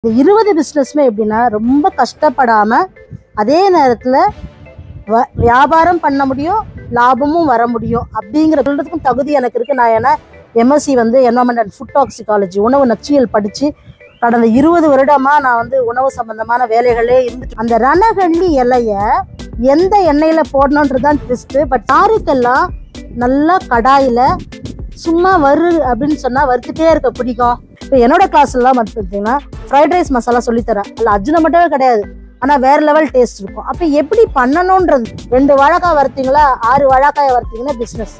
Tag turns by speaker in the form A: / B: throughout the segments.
A: இந்த 20 பிஸ்னஸ்மே எப்படின்னா ரொம்ப கஷ்டப்படாமல் அதே நேரத்தில் வியாபாரம் பண்ண முடியும், லாபமும் வர முடியும் அப்படிங்கிற சொல்கிறதுக்கும் தகுதி எனக்கு இருக்குது. நான் ஏன்னா MSc environment and food toxicology உணவு நச்சியல் படித்து கடந்த 20 வருடமாக நான் உணவு சம்பந்தமான வேலைகளே இருந்துட்டு அந்த ரணகள்ளி இலையை எந்த எண்ணெயில் போடணுன்றது தான் ட்விஸ்ட்டு. பட் யாருக்கெல்லாம் நல்லா கடாயில் சும்மா அப்படின்னு சொன்னால் வறுத்துட்டே இருக்க பிடிக்கும். இப்போ என்னோட கிளாஸ்லாம் பார்த்தீங்கன்னா ஃப்ரைட் ரைஸ் மசாலா சொல்லித்தரேன். அதில் அஜினமோட்டோவே கிடையாது, ஆனால் வேறு லெவல் டேஸ்ட் இருக்கும். அப்போ எப்படி பண்ணணுன்றது 2 வாழைக்காய் வறுத்தீங்களா 6 வாழைக்காயை வறுத்தீங்கன்னா பிஸ்னஸ்.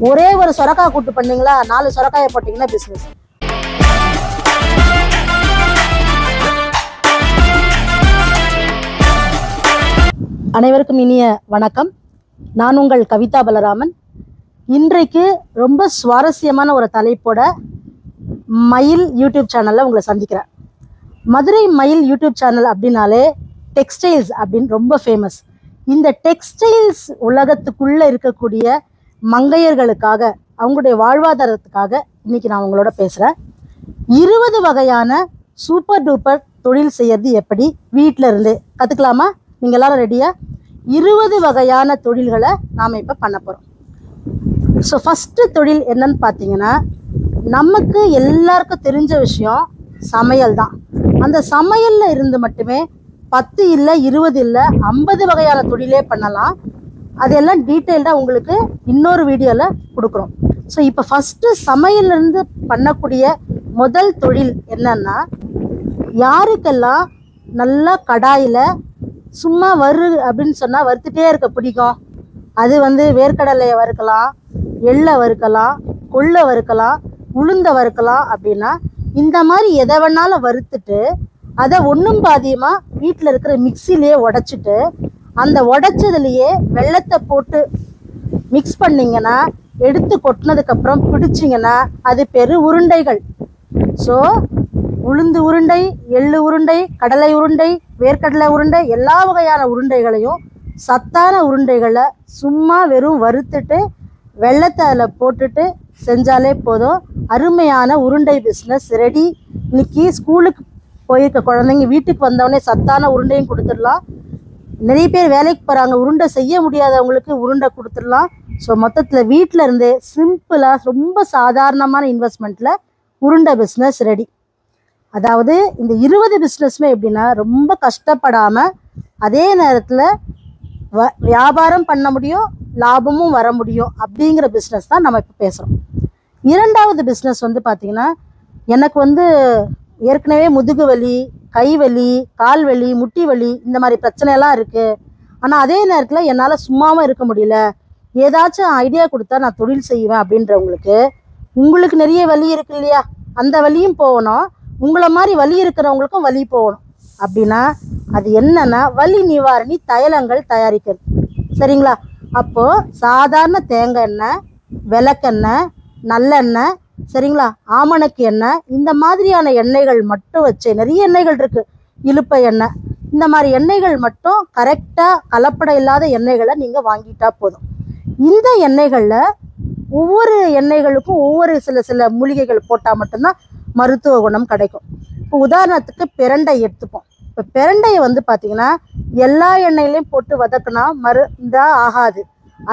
A: ஒரே ஒரு சொரக்காய் கூட்டு பண்ணீங்களா 4 சொரக்காயை போட்டிங்கன்னா பிஸ்னஸ். அனைவருக்கும் இனிய வணக்கம். நான் உங்கள் கவிதா பலராமன். இன்றைக்கு ரொம்ப சுவாரஸ்யமான ஒரு தலைப்போட மயில் யூடியூப் சேனலில் உங்களை சந்திக்கிறேன். மதுரை மயில் யூடியூப் சேனல் அப்படின்னாலே டெக்ஸ்டைல்ஸ் அப்படின்னு ரொம்ப ஃபேமஸ். இந்த டெக்ஸ்டைல்ஸ் உலகத்துக்குள்ளே இருக்கக்கூடிய மங்கையர்களுக்காக அவங்களுடைய வாழ்வாதாரத்துக்காக இன்றைக்கி நான் உங்களோட பேசுகிறேன். 20 வகையான சூப்பர் டூப்பர் தொழில் செய்யறது எப்படி வீட்டில் இருந்து கற்றுக்கலாமா? நீங்கள் எல்லாரும் ரெடியாக? 20 வகையான தொழில்களை நாம் இப்போ பண்ண போகிறோம். ஸோ ஃபஸ்ட்டு தொழில் என்னன்னு பார்த்தீங்கன்னா, நமக்கு எல்லாருக்கும் தெரிஞ்ச விஷயம் சமையல் தான். அந்த சமையலில் இருந்து மட்டுமே 10 இல்லை 20 இல்லை 50 வகையான தொழிலே பண்ணலாம். அதெல்லாம் டீட்டெயில்டாக உங்களுக்கு இன்னொரு வீடியோவில் கொடுக்குறோம். ஸோ இப்போ ஃபஸ்ட்டு சமையல்லேருந்து பண்ணக்கூடிய முதல் தொழில் என்னன்னா, யாருக்கெல்லாம் நல்லா கடாயில் சும்மா அப்படின்னு சொன்னால் வறுத்துட்டே இருக்க பிடிக்கும். அது வேர்க்கடலையை வறுக்கலாம், எள்ளை வறுக்கலாம், கொள்ளை வறுக்கலாம், உளுந்த வறுக்கலாம். அப்படின்னா இந்த மாதிரி எதை வேணாலும் வறுத்துட்டு அதை ஒன்றும் பாதியமாக வீட்டில் இருக்கிற மிக்சிலேயே உடச்சிட்டு அந்த உடச்சதுலேயே வெள்ளத்தை போட்டு மிக்ஸ் பண்ணிங்கன்னா எடுத்து கொட்டினதுக்கப்புறம் பிடிச்சிங்கன்னா அது பேர் உருண்டைகள். ஸோ உளுந்து உருண்டை, எள்ளு உருண்டை, கடலை உருண்டை, வேர்க்கடலை உருண்டை, எல்லா வகையான உருண்டைகளையும் சத்தான உருண்டைகளை சும்மா வெறும் வறுத்துட்டு வெள்ளத்தை அதில் போட்டுட்டு செஞ்சாலே போதும். அருமையான உருண்டை பிஸ்னஸ் ரெடி. இன்னைக்கு ஸ்கூலுக்கு போயிருக்க குழந்தைங்க வீட்டுக்கு வந்தவொடனே சத்தான உருண்டையும் கொடுத்துடலாம். நிறைய பேர் வேலைக்கு போகிறாங்க, உருண்டை செய்ய முடியாதவங்களுக்கு உருண்டை கொடுத்துடலாம். ஸோ மொத்தத்தில் வீட்டில் இருந்தே சிம்பிளாக ரொம்ப சாதாரணமான இன்வெஸ்ட்மெண்ட்டில் உருண்டை பிஸ்னஸ் ரெடி. அதாவது இந்த 20 பிஸ்னஸ்மே எப்படின்னா ரொம்ப கஷ்டப்படாமல் அதே நேரத்தில் வியாபாரம் பண்ண முடியும், லாபமும் வர முடியும் அப்படிங்கிற பிஸ்னஸ் தான் நம்ம இப்போ பேசுகிறோம். 2வது பிஸ்னஸ் பார்த்திங்கன்னா, எனக்கு ஏற்கனவே முதுகு வலி, கை வலி, கால் வலி, முட்டி வலி இந்த மாதிரி பிரச்சனையெல்லாம் இருக்குது. ஆனால் அதே நேரத்தில் என்னால் சும்மாவும் இருக்க முடியல, ஏதாச்சும் ஐடியா கொடுத்தா நான் தொழில் செய்வேன் அப்படின்றவங்களுக்கு, உங்களுக்கு நிறைய வலி இருக்கு இல்லையா, அந்த வலியும் போகணும், உங்களை மாதிரி வலி இருக்கிறவங்களுக்கும் வலி போகணும். அப்படின்னா அது என்னன்னா வலி நிவாரணி தைலங்கள் தயாரிக்கிறது. சரிங்களா? அப்போது சாதாரண தேங்காய் எண்ணெய், விளக்கெண்ணெய், நல்லெண்ணெய், சரிங்களா, ஆமணக்கு எண்ணெய், இந்த மாதிரியான எண்ணெய்கள் மட்டும் வச்சு, நிறைய எண்ணெய்கள் இருக்குது, இலுப்பை எண்ணெய், இந்த மாதிரி எண்ணெய்கள் மட்டும் கரெக்டாக கலப்படம் இல்லாத எண்ணெய்களை நீங்கள் வாங்கிட்டா போதும். இந்த எண்ணெய்களில் ஒவ்வொரு எண்ணெய்களுக்கும் ஒவ்வொரு சில மூலிகைகள் போட்டால் மட்டும்தான் மருத்துவ குணம் கிடைக்கும். இப்போ உதாரணத்துக்கு பிரண்டை எடுத்துப்போம். இப்போ பிரண்டையை பார்த்திங்கன்னா எல்லா எண்ணெயிலையும் போட்டு வதக்கினா மருந்தாக ஆகாது.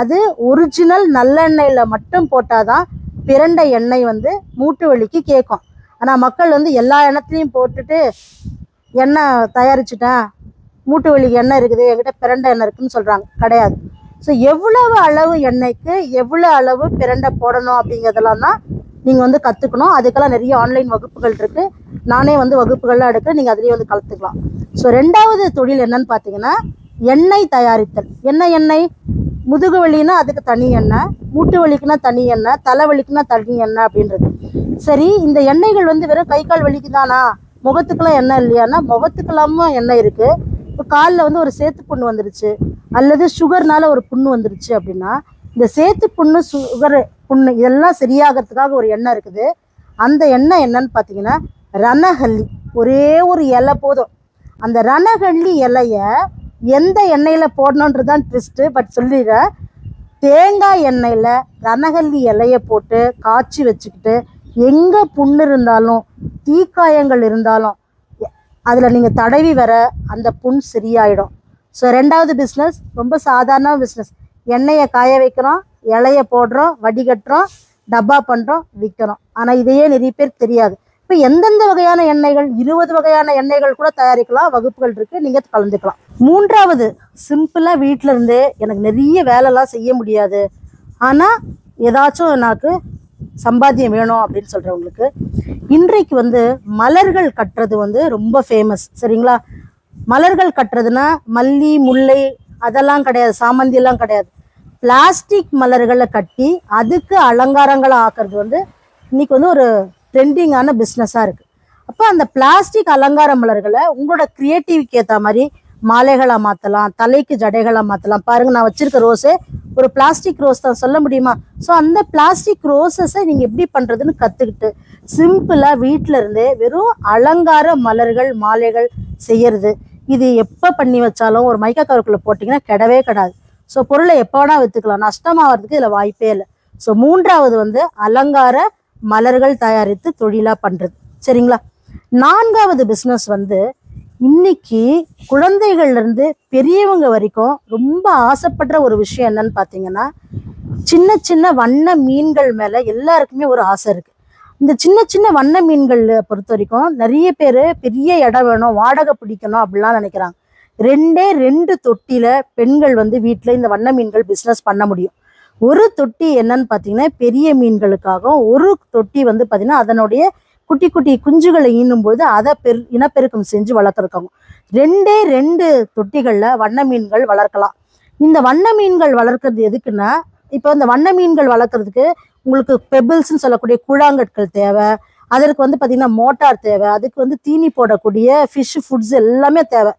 A: அது ஒரிஜினல் நல்லெண்ணெயில் மட்டும் போட்டால் தான் பிரண்டை எண்ணெய் மூட்டு வலிக்கு கேட்கும். ஆனால் மக்கள் எல்லா எண்ணெய்லையும் போட்டுட்டு எண்ணெய் தயாரிச்சுட்டேன், மூட்டு வலிக்கு எண்ணெய் இருக்குது, என்கிட்ட பிரண்டை எண்ணெய் இருக்குதுன்னு சொல்கிறாங்க. கிடையாது. ஸோ எவ்வளவு அளவு எண்ணெய்க்கு எவ்வளோ அளவு பிரண்டை போடணும் அப்படிங்கிறதெல்லாம் தான் நீங்கள் கற்றுக்கணும். அதுக்கெல்லாம் நிறைய ஆன்லைன் வகுப்புகள் இருக்குது. நானே வகுப்புகள்லாம் எடுக்கிறேன், நீங்கள் அதுலேயே கற்றுக்கலாம். ஸோ 2வது தொழில் என்னன்னு பார்த்தீங்கன்னா, எண்ணெய் தயாரித்தல். என்ன எண்ணெய்? முதுகு வலின்னா அதுக்கு தனி எண்ணெய், மூட்டு வலிக்குன்னா தனி எண்ணெய், தலைவலிக்குன்னா தனி எண்ணெய் அப்படின்றது. சரி, இந்த எண்ணெய்கள் வெறும் கை கால் வலிக்கு தானா, முகத்துக்கெல்லாம் எண்ணெய் இல்லையானா முகத்துக்கெல்லாமும் எண்ணெய் இருக்குது. இப்போ காலில் ஒரு சேத்து புண்ணு வந்துருச்சு, அல்லது சுகர்னால ஒரு புண்ணு வந்துருச்சு அப்படின்னா இந்த சேத்து புண்ணு, சுகர் புண்ணு இதெல்லாம் சரியாகிறதுக்காக ஒரு எண்ணெய் இருக்குது. அந்த எண்ணெய் என்னன்னு பார்த்தீங்கன்னா ரணகள்ளி. ஒரே ஒரு இலை போதும். அந்த ரணகள்ளி இலையை எந்த எண்ணெயில் போடணுன்றது தான் ட்விஸ்ட்டு. பட் சொல்லிடுறேன், தேங்காய் எண்ணெயில் ரணகள்ளி இலையை போட்டு காய்ச்சி வச்சுக்கிட்டு எங்கே புண்ணு இருந்தாலும் தீக்காயங்கள் இருந்தாலும் அதில் நீங்கள் தடவி வர அந்த புண் சரியாயிடும். ஸோ ரெண்டாவது பிஸ்னஸ் ரொம்ப சாதாரண பிஸ்னஸ். எண்ணெயை காய வைக்கிறோம், இலையை போடுறோம், வடிகட்டுறோம், டப்பா பண்ணுறோம், விற்கிறோம். ஆனால் இதையே நிறைய பேர் தெரியாது. இப்போ எந்தெந்த வகையான எண்ணெய்கள், 20 வகையான எண்ணெய்கள் கூட தயாரிக்கலாம், வகுப்புகள் இருக்குது, நீங்கள் கலந்துக்கலாம். மூன்றாவது, சிம்பிளாக வீட்டில் இருந்தே எனக்கு நிறைய வேலைலாம் செய்ய முடியாது, ஆனால் ஏதாச்சும் எனக்கு சம்பாத்தியம் வேணும் அப்படின்னு சொல்கிறவங்களுக்கு இன்றைக்கு மலர்கள் கட்டுறது ரொம்ப ஃபேமஸ். சரிங்களா? மலர்கள் கட்டுறதுன்னா மல்லி, முல்லை அதெல்லாம் கிடையாது, சாமந்தி எல்லாம் கிடையாது. பிளாஸ்டிக் மலர்களை கட்டி அதுக்கு அலங்காரங்களை ஆக்குறது இன்னைக்கு ஒரு ட்ரெண்டிங்கான பிஸ்னஸாக இருக்குது. அப்போ அந்த பிளாஸ்டிக் அலங்கார மலர்களை உங்களோட க்ரியேட்டிவிக்கு ஏற்ற மாதிரி மாலைகளாக மாற்றலாம், தலைக்கு ஜடைகளாக மாற்றலாம். பாருங்கள், நான் வச்சுருக்க ரோஸே ஒரு பிளாஸ்டிக் ரோஸ் தான், சொல்ல முடியுமா? ஸோ அந்த பிளாஸ்டிக் ரோஸஸை நீங்கள் எப்படி பண்ணுறதுன்னு கற்றுக்கிட்டு சிம்பிளாக வீட்டில் இருந்தே வெறும் அலங்கார மலர்கள், மாலைகள் செய்கிறது. இது எப்போ பண்ணி வச்சாலும் ஒரு மைக்கா கவருக்குள்ளே போட்டிங்கன்னா கிடவே கிடாது. ஸோ பொருளை எப்போ வேணால் விற்றுக்கலாம், நஷ்டமாகிறதுக்கு இதில் வாய்ப்பே இல்லை. ஸோ மூன்றாவது அலங்கார மலர்கள் தயாரித்து தொழிலாக பண்ணுறது. சரிங்களா? நான்காவது பிஸ்னஸ் இன்னைக்கு குழந்தைகள்லேருந்து பெரியவங்க வரைக்கும் ரொம்ப ஆசைப்படுற ஒரு விஷயம் என்னன்னு பார்த்தீங்கன்னா, சின்ன சின்ன வண்ண மீன்கள் மேலே எல்லாருக்குமே ஒரு ஆசை இருக்குது. இந்த சின்ன சின்ன வண்ண மீன்கள் பொறுத்த வரைக்கும் நிறைய பேர் பெரிய இடம் வேணும், வாடகை பிடிக்கணும் அப்படிலாம் நினைக்கிறாங்க. 2 தொட்டியில் பெண்கள் வீட்டில் இந்த வண்ண மீன்கள் பிஸ்னஸ் பண்ண முடியும். ஒரு தொட்டி என்னன்னு பார்த்தீங்கன்னா பெரிய மீன்களுக்காகவும், ஒரு தொட்டி பார்த்தீங்கன்னா அதனுடைய குட்டி குட்டி குஞ்சுகளை ஈனும்போது அதை இனப்பெருக்கம் செஞ்சு வளர்க்குறதுக்காகும். 2 தொட்டிகளில் வண்ண மீன்கள் வளர்க்கலாம். இந்த வண்ண மீன்கள் வளர்க்குறது எதுக்குன்னா, இப்போ இந்த வண்ண மீன்கள் வளர்க்குறதுக்கு உங்களுக்கு பெபிள்ஸ்ன்னு சொல்லக்கூடிய கூழாங்கற்கள் தேவை, அதற்கு பார்த்தீங்கன்னா மோட்டார் தேவை, அதுக்கு தீனி போடக்கூடிய ஃபிஷ் ஃபுட்ஸ் எல்லாமே தேவை,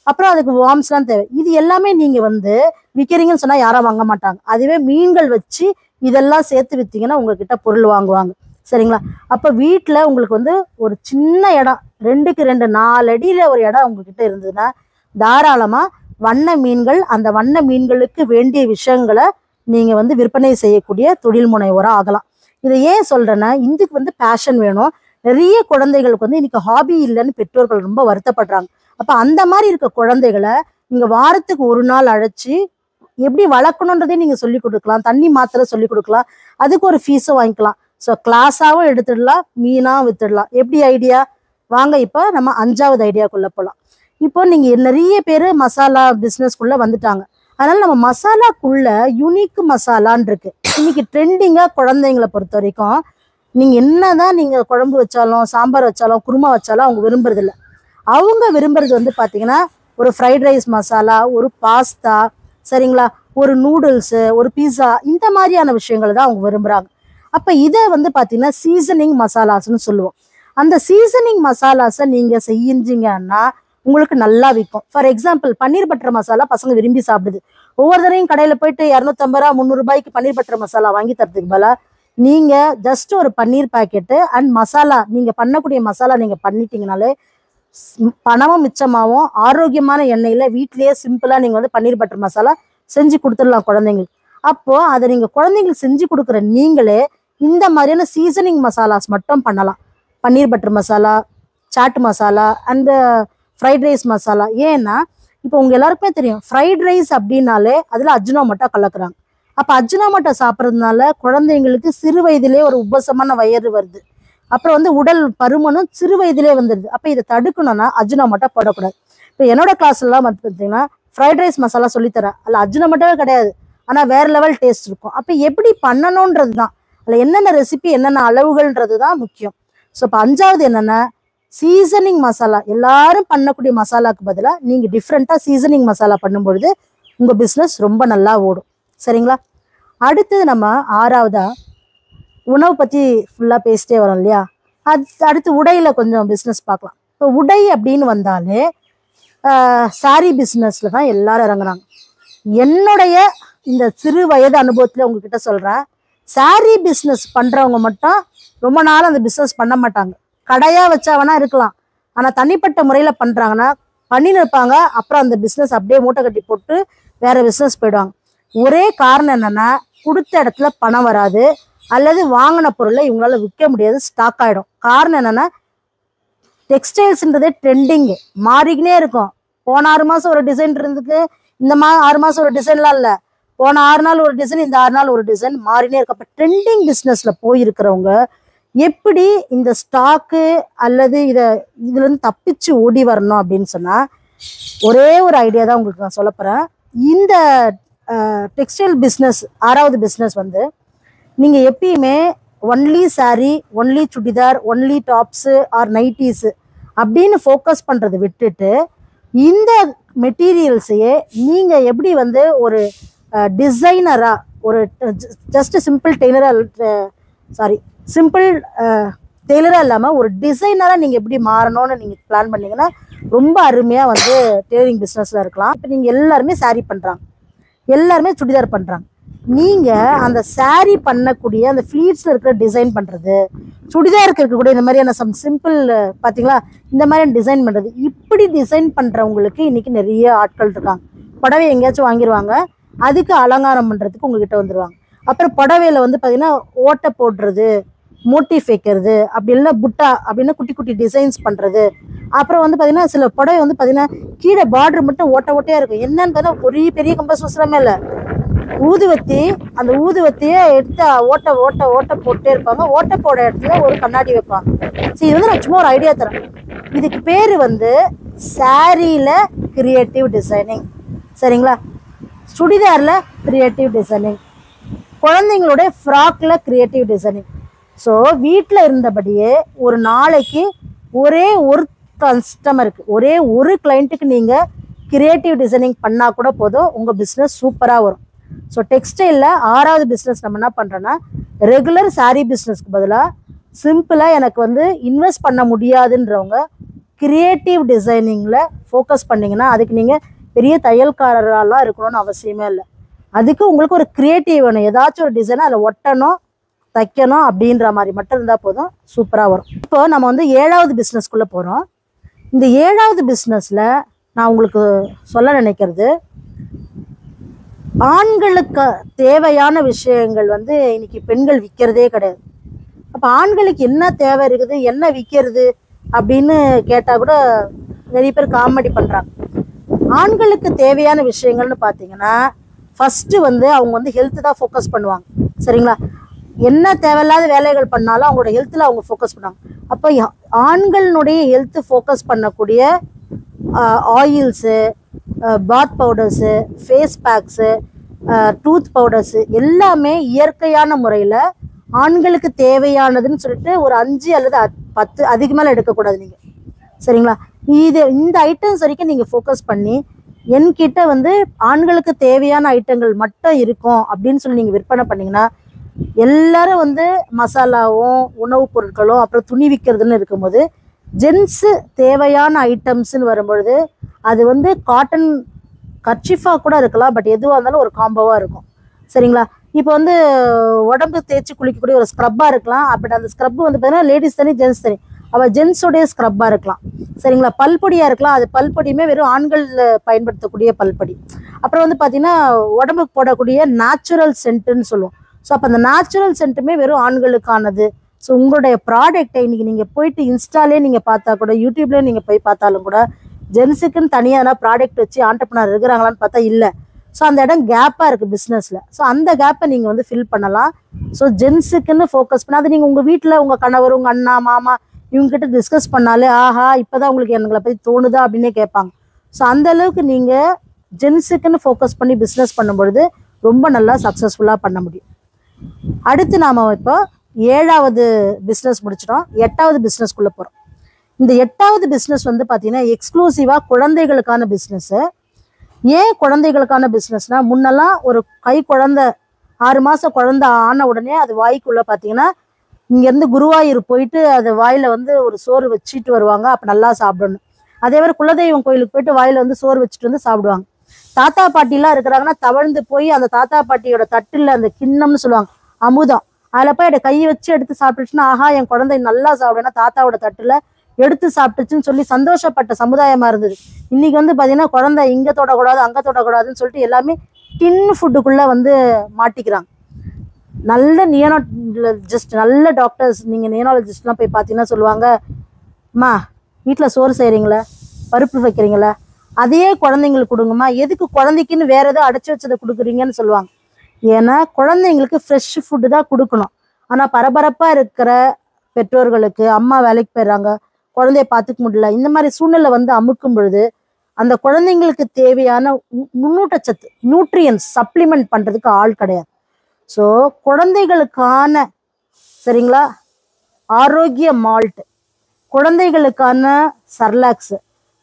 A: அப்புறம் அதுக்கு வார்ம்ஸ்லாம் தேவை. இது எல்லாமே நீங்கள் விற்கிறீங்கன்னு சொன்னால் யாரும் வாங்க மாட்டாங்க. அதுவே மீன்கள் வச்சு இதெல்லாம் சேர்த்து விற்றீங்கன்னா உங்ககிட்ட பொருள் வாங்குவாங்க. சரிங்களா? அப்போ வீட்டில் உங்களுக்கு ஒரு சின்ன இடம், 2க்கு 2 4 அடியில் ஒரு இடம் உங்ககிட்ட இருந்ததுன்னா தாராளமாக வண்ண மீன்கள், அந்த வண்ண மீன்களுக்கு வேண்டிய விஷயங்களை நீங்கள் விற்பனை செய்யக்கூடிய தொழில் முனைவோராக ஆகலாம். இதை ஏன் சொல்கிறேன்னா, இதுக்கு பேஷன் வேணும். நிறைய குழந்தைகளுக்கு இன்னைக்கு ஹாபி இல்லைன்னு பெற்றோர்கள் ரொம்ப வருத்தப்படுறாங்க. அப்போ அந்த மாதிரி இருக்க குழந்தைகளை நீங்கள் வாரத்துக்கு ஒரு நாள் அழைச்சி எப்படி வளர்க்கணுன்றதே நீங்கள் சொல்லிக் கொடுக்கலாம், தண்ணி மாத்திரை சொல்லிக் கொடுக்கலாம், அதுக்கு ஒரு ஃபீஸும் வாங்கிக்கலாம். ஸோ கிளாஸாகவும் எடுத்துடலாம், மீனாகவும் வித்துடலாம். எப்படி ஐடியா? வாங்க இப்போ நம்ம 5வது ஐடியாக்குள்ளே போகலாம். இப்போ நீங்கள் நிறைய பேர் மசாலா பிஸ்னஸ்க்குள்ளே வந்துட்டாங்க. அதனால் நம்ம மசாலாக்குள்ளே யூனிக் மசாலான் இருக்குது. இன்னைக்கு ட்ரெண்டிங்காக குழந்தைங்களை பொறுத்த வரைக்கும் நீங்கள் என்ன தான் நீங்கள் குழம்பு வச்சாலும், சாம்பார் வச்சாலும், குருமா வச்சாலும் அவங்க விரும்புறதில்ல. அவங்க விரும்புறது பார்த்தீங்கன்னா ஒரு ஃப்ரைட் ரைஸ் மசாலா, ஒரு பாஸ்தா, சரிங்களா, ஒரு நூடுல்ஸு, ஒரு பீஸா, இந்த மாதிரியான விஷயங்கள் தான் அவங்க விரும்புகிறாங்க. அப்போ இதை பார்த்தீங்கன்னா சீசனிங் மசாலாஸ்ன்னு சொல்லுவோம். அந்த சீசனிங் மசாலாஸை நீங்கள் செஞ்சீங்கன்னா உங்களுக்கு நல்லா விற்கும். For example, paneer butter masala பசங்க விரும்பி சாப்பிடுது. ஒவ்வொரு தடையும் கடையில் போயிட்டு 250 ரூபா 300 ரூபாய்க்கு பன்னீர் பட்டர் மசாலா வாங்கி தரதுக்கு பதிலாக நீங்கள் ஜஸ்ட் ஒரு பன்னீர் பாக்கெட்டு அண்ட் மசாலா, நீங்கள் பண்ணக்கூடிய மசாலா நீங்கள் பண்ணிட்டீங்கனாலே பணமும் மிச்சமாகவும் ஆரோக்கியமான எண்ணெயில் வீட்லேயே சிம்பிளாக நீங்கள் பன்னீர் பட்டர் மசாலா செஞ்சு கொடுத்துடலாம் குழந்தைங்களுக்கு. அப்போது அதை நீங்கள் குழந்தைங்களுக்கு செஞ்சு கொடுக்குற நீங்களே இந்த மாதிரியான சீசனிங் மசாலாஸ் மட்டும் பண்ணலாம். Paneer butter masala, chaat masala and fried rice masala. ஏன்னா இப்போ உங்கள் எல்லாருக்குமே தெரியும், ஃப்ரைட் ரைஸ் அப்படின்னாலே அதில் அஜினோமோட்டோ கலக்குறாங்க. அப்போ அஜினோமோட்டோ சாப்பிட்றதுனால குழந்தைங்களுக்கு சிறு வயதிலே ஒரு உபசமான வயிறு வருது, அப்புறம் உடல் பருமனும் சிறு வயதிலே வந்துடுது. அப்போ இதை தடுக்கணும்னா அஜினோமோட்டோ போடக்கூடாது. இப்போ என்னோட கிளாஸ்லாம் பார்த்தீங்கன்னா ஃப்ரைட் ரைஸ் மசாலா சொல்லித்தரேன், அதில் அஜினோமோட்டோவே கிடையாது, ஆனால் வேறு லெவல் டேஸ்ட் இருக்கும். அப்போ எப்படி பண்ணணுன்றது தான், அதில் என்னென்ன ரெசிபி, என்னென்ன அளவுகள்ன்றது தான் முக்கியம். ஸோ இப்போ 5வது என்னென்னா சீசனிங் மசாலா. எல்லாரும் பண்ணக்கூடிய மசாலாவுக்கு பதிலாக நீங்கள் டிஃப்ரெண்ட்டாக சீசனிங் மசாலா பண்ணும்பொழுது உங்கள் பிஸ்னஸ் ரொம்ப நல்லா ஓடும். சரிங்களா? அடுத்தது நம்ம 6வதா உணவு பற்றி ஃபுல்லாக பேசிட்டே வரோம் இல்லையா? அடுத்து உடையில் கொஞ்சம் பிஸ்னஸ் பார்க்கலாம். இப்போ உடை அப்படின்னு வந்தாலே சாரீ பிஸ்னஸில் தான் எல்லாரும் இறங்குறாங்க. என்னுடைய இந்த சிறு வயது அனுபவத்தில் உங்ககிட்ட சொல்கிறேன், சாரீ பிஸ்னஸ் பண்ணுறவங்க மட்டும் ரொம்ப நாள் அந்த பிஸ்னஸ் பண்ண மாட்டாங்க. கடையாக வச்சா வேணா இருக்கலாம், ஆனால் தனிப்பட்ட முறையில் பண்ணுறாங்கன்னா பண்ணின்னு இருப்பாங்க. அப்புறம் அந்த பிஸ்னஸ் அப்படியே மூட்டை கட்டி போட்டு வேறு பிஸ்னஸ் போயிடுவாங்க. ஒரே காரணம் என்னென்னா, கொடுத்த இடத்துல பணம் வராது, அல்லது வாங்கின பொருளை இவங்களால விற்க முடியாது, ஸ்டாக் ஆகிடும். காரணம் என்னென்னா டெக்ஸ்டைல்ஸ்ன்றதே ட்ரெண்டிங், மாறிக்கினே இருக்கும். போன 6 மாதம் ஒரு டிசைன் இருந்துக்கு, இந்த 6 மாதம் ஒரு டிசைன்லாம் இல்லை. போன 6 நாள் ஒரு டிசைன், இந்த 6 நாள் ஒரு டிசைன் மாறினே இருக்கும். அப்போ ட்ரெண்டிங் பிஸ்னஸில் போயிருக்கிறவங்க எப்படி இந்த ஸ்டாக்கு அல்லது இதுலேருந்து தப்பிச்சு ஓடி வரணும் அப்படின்னு சொன்னால், ஒரே ஒரு ஐடியா தான் உங்களுக்கு நான் சொல்ல போகிறேன். இந்த டெக்ஸ்டைல் பிஸ்னஸ் 6வது பிஸ்னஸ் வந்து நீங்கள் எப்பயுமே only sari, only churidar, only tops or nighties அப்படின்னு ஃபோக்கஸ் பண்ணுறது விட்டுட்டு, இந்த மெட்டீரியல்ஸையே நீங்கள் எப்படி வந்து ஒரு டிசைனராக, ஒரு ஜஸ்ட் சிம்பிள் டெய்லராக இல்லாமல் ஒரு டிசைனராக நீங்கள் எப்படி மாறணும்னு நீங்கள் பிளான் பண்ணிங்கன்னா ரொம்ப அருமையாக வந்து டெய்லரிங் பிஸ்னஸில் இருக்கலாம். இப்போ நீங்கள் எல்லாருமே சாரீ பண்ணுறாங்க, எல்லாருமே சுடிதார் பண்ணுறாங்க. நீங்கள் அந்த சாரீ பண்ணக்கூடிய அந்த ஃப்ளீட்ஸில் இருக்கிற டிசைன் பண்ணுறது, சுடிதாருக்கு இருக்கக்கூடிய இந்த மாதிரியான சிம்பிள் பார்த்தீங்களா, இந்த மாதிரியான டிசைன் பண்ணுறது, இப்படி டிசைன் பண்ணுறவங்களுக்கு இன்றைக்கி நிறைய ஆட்கள் இருக்காங்க. புடவை எங்கேயாச்சும் வாங்கிடுவாங்க, அதுக்கு அலங்காரம் பண்ணுறதுக்கு உங்ககிட்ட வந்துடுவாங்க. அப்புறம் புடவையில் வந்து பார்த்திங்கன்னா ஓட்டை போடுறது, மோட்டிஃப் வைக்கிறது, அப்படி இல்லை புட்டா அப்படின்னா குட்டி குட்டி டிசைன்ஸ் பண்ணுறது. அப்புறம் வந்து பார்த்திங்கன்னா சில புடவை வந்து பார்த்திங்கன்னா கீழே பார்டர் மட்டும் ஓட்டையாக இருக்கும். என்னன்னு பார்த்தா ஒரே பெரிய கம்பஸ் வசரமே இல்லை, ஊதுவத்தி, அந்த ஊதுவத்தியை எடுத்து ஓட்டை ஓட்டை ஓட்டை போட்டே இருப்பாங்க. ஓட்டை போட இடத்துல ஒரு கண்ணாடி வைப்பாங்க. சரி, இது வந்து நான் சும்மா ஒரு ஐடியா தரேன். இதுக்கு பேர் வந்து சாரியில் கிரியேட்டிவ் டிசைனிங், சரிங்களா? சுடிதாரில் கிரியேட்டிவ் டிசைனிங், குழந்தைங்களுடைய ஃப்ராக்கில் கிரியேட்டிவ் டிசைனிங். ஸோ வீட்டில் இருந்தபடியே ஒரு நாளைக்கு ஒரே ஒரு கஸ்டமருக்கு, ஒரே ஒரு கிளைண்ட்டுக்கு நீங்கள் கிரியேட்டிவ் டிசைனிங் பண்ணால் கூட போதும், உங்கள் பிஸ்னஸ் சூப்பராக வரும். ஸோ டெக்ஸ்டைலில் 6வது பிஸ்னஸ் நம்ம என்ன பண்ணுறோன்னா, ரெகுலர் சாரீ பிஸ்னஸ்க்கு பதிலாக சிம்பிளாக எனக்கு வந்து இன்வெஸ்ட் பண்ண முடியாதுன்றவங்க கிரியேட்டிவ் டிசைனிங்கில் ஃபோக்கஸ் பண்ணிங்கன்னா, அதுக்கு நீங்கள் பெரிய தையல்காரராலாம் இருக்கணும்னு அவசியமே இல்லை. அதுக்கு உங்களுக்கு ஒரு கிரியேட்டிவ் வேணும், ஏதாச்சும் ஒரு டிசைனை அதில் ஒட்டணும், தைக்கணும் அப்படின்ற மாதிரி மட்டும் இருந்தால் போதும், சூப்பராக வரும். இப்போ நம்ம வந்து 7வது பிஸ்னஸ்க்குள்ளே போகிறோம். இந்த 7வது பிஸ்னஸில் நான் உங்களுக்கு சொல்ல நினைக்கிறது, ஆண்களுக்கு தேவையான விஷயங்கள் வந்து இன்னைக்கு பெண்கள் விற்கிறதே கிடையாது. அப்போ ஆண்களுக்கு என்ன தேவை இருக்குது, என்ன விற்கிறது அப்படின்னு கேட்டால் கூட நிறைய பேர் காமெடி பண்ணுறாங்க. ஆண்களுக்கு தேவையான விஷயங்கள்னு பார்த்தீங்கன்னா, ஃபஸ்ட்டு வந்து அவங்க வந்து ஹெல்த்து தான் ஃபோக்கஸ் பண்ணுவாங்க, சரிங்களா? என்ன தேவையில்லாத வேலைகள் பண்ணாலும் அவங்களோட ஹெல்த்தில் அவங்க ஃபோக்கஸ் பண்ணுவாங்க. அப்போ ஆண்களினுடைய ஹெல்த்து ஃபோக்கஸ் பண்ணக்கூடிய oils, bath powders, face packs, tooth powders எல்லாமே இயற்கையான முறையில் ஆண்களுக்கு தேவையானதுன்னு சொல்லிட்டு ஒரு 5 அல்லது 10 அதுக்கு மேலே எடுக்கக்கூடாது நீங்கள், சரிங்களா? இந்த ஐட்டம்ஸ் வரைக்கும் நீங்கள் ஃபோக்கஸ் பண்ணி என்கிட்ட வந்து ஆண்களுக்கு தேவையான ஐட்டங்கள் மட்டும் இருக்கும் அப்படின்னு சொல்லி நீங்கள் விற்பனை பண்ணிங்கன்னா, எல்லாரும் வந்து மசாலாவும் உணவுப் பொருட்களும் அப்புறம் துணி விற்கிறதுன்னு இருக்கும்போது, ஜென்ஸு தேவையான ஐட்டம்ஸ்ன்னு வரும்பொழுது அது வந்து காட்டன் கர்ச்சிஃபாக கூட இருக்கலாம், பட் எதுவாக இருந்தாலும் ஒரு காம்போவாக இருக்கும், சரிங்களா? இப்போ வந்து உடம்பு தேய்ச்சி குளிக்கக்கூடிய ஒரு ஸ்க்ரப்பாக இருக்கலாம், பட் அந்த ஸ்க்ரப்பு வந்து பார்த்தீங்கன்னா லேடிஸ் தனி ஜென்ஸ் தனி, அவள் ஜென்ஸுடைய ஸ்க்ரப்பாக இருக்கலாம், சரிங்களா? பல்பொடியாக இருக்கலாம், அது பல்பொடியுமே வெறும் ஆண்கள் பயன்படுத்தக்கூடிய பல்பொடி. அப்புறம் வந்து பார்த்திங்கன்னா உடம்புக்கு போடக்கூடிய நேச்சுரல் சென்ட்டுன்னு சொல்லுவோம். ஸோ அப்போ அந்த நேச்சுரல் சென்ட்டுமே வெறும் ஆண்களுக்கானது. ஸோ உங்களுடைய ப்ராடக்டை இன்றைக்கி நீங்கள் போயிட்டு இன்ஸ்டாலே நீங்கள் பார்த்தா கூட, யூடியூப்லேயே நீங்கள் போய் பார்த்தாலும் கூட, ஜென்ஸுக்குன்னு தனியாக ப்ராடக்ட் வச்சு ஆண்டர்ப்ரனர் இருக்கிறாங்களான்னு பார்த்தா இல்லை. ஸோ அந்த இடம் கேப்பாக இருக்குது பிஸ்னஸில். ஸோ அந்த கேப்பை நீங்கள் வந்து ஃபில் பண்ணலாம். ஸோ ஜென்ஸுக்குன்னு ஃபோக்கஸ் பண்ணால், அது நீங்கள் உங்கள் வீட்டில் உங்கள் கணவர், உங்கள் அண்ணா, மாமா இவங்ககிட்ட டிஸ்கஸ் பண்ணாலே, ஆஹா இப்போ தான் உங்களுக்கு எங்களை பற்றி தோணுதா அப்படின்னே கேட்பாங்க. ஸோ அந்தளவுக்கு நீங்கள் ஜென்ஸுக்குன்னு ஃபோக்கஸ் பண்ணி பிஸ்னஸ் பண்ணும்பொழுது ரொம்ப நல்லா சக்ஸஸ்ஃபுல்லாக பண்ண முடியும். அடுத்து நாம் இப்போ 7வது பிஸ்னஸ் முடிச்சிட்டோம், 8வது பிஸ்னஸ்க்குள்ளே போகிறோம். இந்த 8வது பிஸ்னஸ் வந்து பார்த்திங்கன்னா எக்ஸ்க்ளூசிவாக குழந்தைகளுக்கான பிஸ்னஸ்ஸு. ஏன் குழந்தைகளுக்கான பிஸ்னஸ்னால், முன்னெல்லாம் ஒரு கை குழந்தை 6 மாதம் குழந்தை ஆன உடனே அது வாய்க்குள்ளே பார்த்திங்கன்னா இங்கேருந்து குருவாயூர் போயிட்டு அது வாயில் வந்து ஒரு சோறு வச்சுட்டு வருவாங்க, அப்போ நல்லா சாப்பிடணும். அதே மாதிரி குலதெய்வம் கோயிலுக்கு போயிட்டு வாயில் வந்து சோறு வச்சுட்டு வந்து சாப்பிடுவாங்க. தாத்தா பாட்டிலாம் இருக்கிறாங்கன்னா தவழ்ந்து போய் அந்த தாத்தா பாட்டியோட தட்டில் அந்த கிண்ணம்னு சொல்லுவாங்க, அமுதம், அதில் போய் கையை வச்சு எடுத்து சாப்பிட்டுச்சுன்னா, ஆஹா என் குழந்தை நல்லா சாப்பிடுன்னா தாத்தாவோட தட்டில் எடுத்து சாப்பிட்டுச்சுன்னு சொல்லி சந்தோஷப்பட்ட சமுதாயமாக இருந்தது. இன்றைக்கி வந்து பார்த்திங்கன்னா குழந்தை இங்கே தொடக்கூடாது அங்கே தொடக்கூடாதுன்னு சொல்லிட்டு எல்லாமே டின் ஃபுட்டுக்குள்ளே வந்து மாட்டிக்கிறாங்க. நல்ல நியோனாலஜிஸ்ட், நல்ல டாக்டர்ஸ், நீங்கள் நியோனாலஜிஸ்ட்லாம் போய் பார்த்தீங்கன்னா சொல்லுவாங்க, அம்மா வீட்டில் சோறு செய்கிறீங்களா, பருப்பு வைக்கிறீங்களா, அதையே குழந்தைங்களுக்கு கொடுங்கம்மா. எதுக்கு குழந்தைக்குன்னு வேற ஏதோ அடைச்சி வச்சதை கொடுக்குறீங்கன்னு சொல்லுவாங்க. ஏன்னா குழந்தைங்களுக்கு ஃப்ரெஷ் ஃபுட்டு தான் கொடுக்கணும். ஆனால் பரபரப்பாக இருக்கிற பெற்றோர்களுக்கு, அம்மா வேலைக்கு போயிடுறாங்க, குழந்தைய பார்த்துக்க முடியல, இந்த மாதிரி சூழ்நிலை வந்து அமுக்கும் பொழுது அந்த குழந்தைங்களுக்கு தேவையான முன்னூட்டச்சத்து, நியூட்ரியன்ஸ் சப்ளிமெண்ட் பண்ணுறதுக்கு ஆள் கிடையாது. ஸோ குழந்தைகளுக்கான சரிங்களா ஆரோக்கிய மால்ட், குழந்தைகளுக்கான சர்லாக்ஸு,